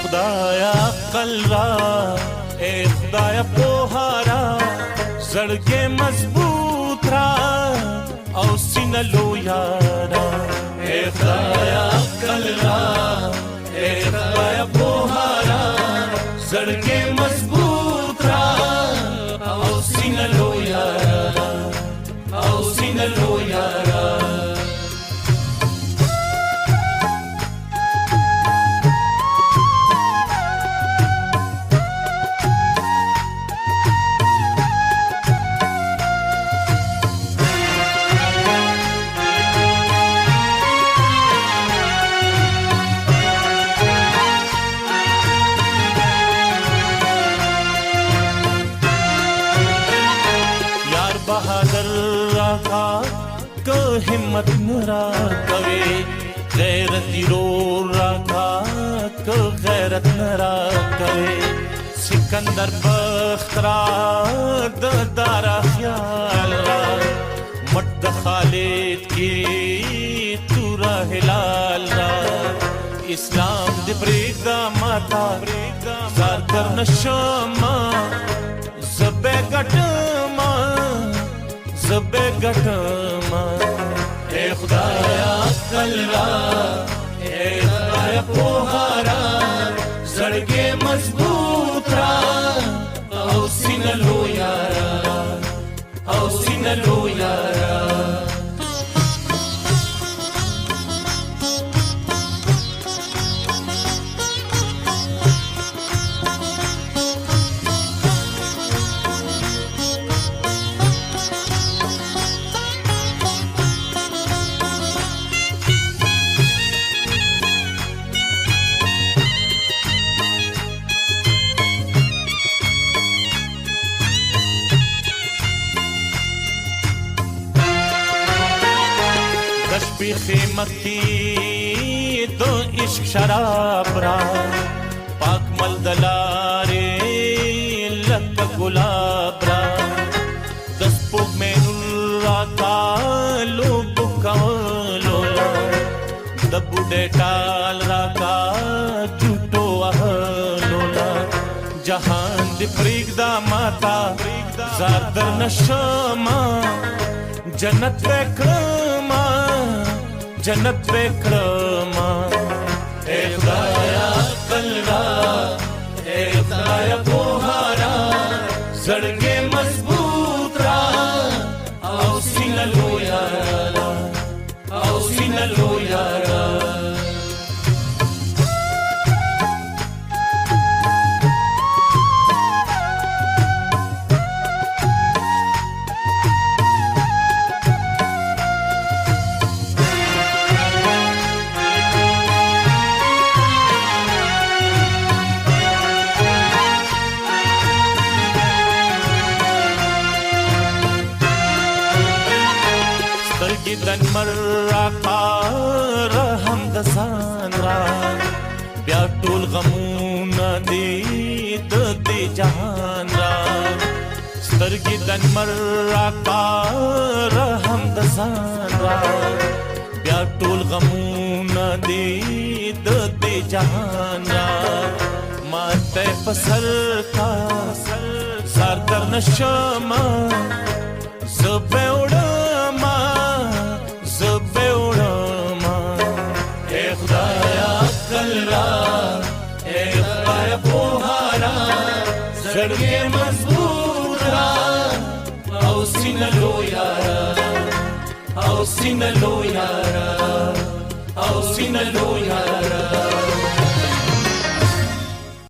خدایا عقل را اے خدایا پوها را زړګې مضبوط را او سینه لویا را اے خدایا عقل را اے خدایا پوها را زړګې مضبوط را او سینه لویا را او سینه لویا را बहादुर राखा को हिम्मत नरा कवे गैरती रो राखा को गैरत नरा कवे सिकंदर बख्तरा दारा ख्याल रा मट खालिद की तूरा हिलाल रा इस्लाम दे प्रेदा माता जार कर नशमा जबे गटमा जबे गटमा ए खुदाया अक्ल रा ए खुदाया पोहा रा जड़गे मजबूत रा औ सीना लोया रा औ सीना लोया रा भी खिमती दो इश्क शराब रा पाक मलदलारे लक गुलाब रा दस्पो में नुरा का लोग कवलोला दबुडे टाल रा का झूठो अहलोला जहान दी प्रीगदा माता ज़ादर नशमा जन्नत वेक्रमा जन्नत वेक्रमा ए खुदाया अक्ल रा ए खुदाया पोहा रा जड़गे मजबूत रा औ सीना लोया रा औ सीना लोया रा दन मर्रा का रहम दसान रा ब्या टोल गमूना दे दे जहान रा स्तरगी दन मर्रा का रहम दसान रा ब्या टोल गमूना दे दे जहान रा माते पसर का सर कर नशमा ज़बे उड़मा ज़बे उड़मा ए खुदाया अक्ल रा ए खुदाया पोहा रा जड़गे मजबूत रा औ सीना लोया रा औ सीना लोया रा औ सीना लोया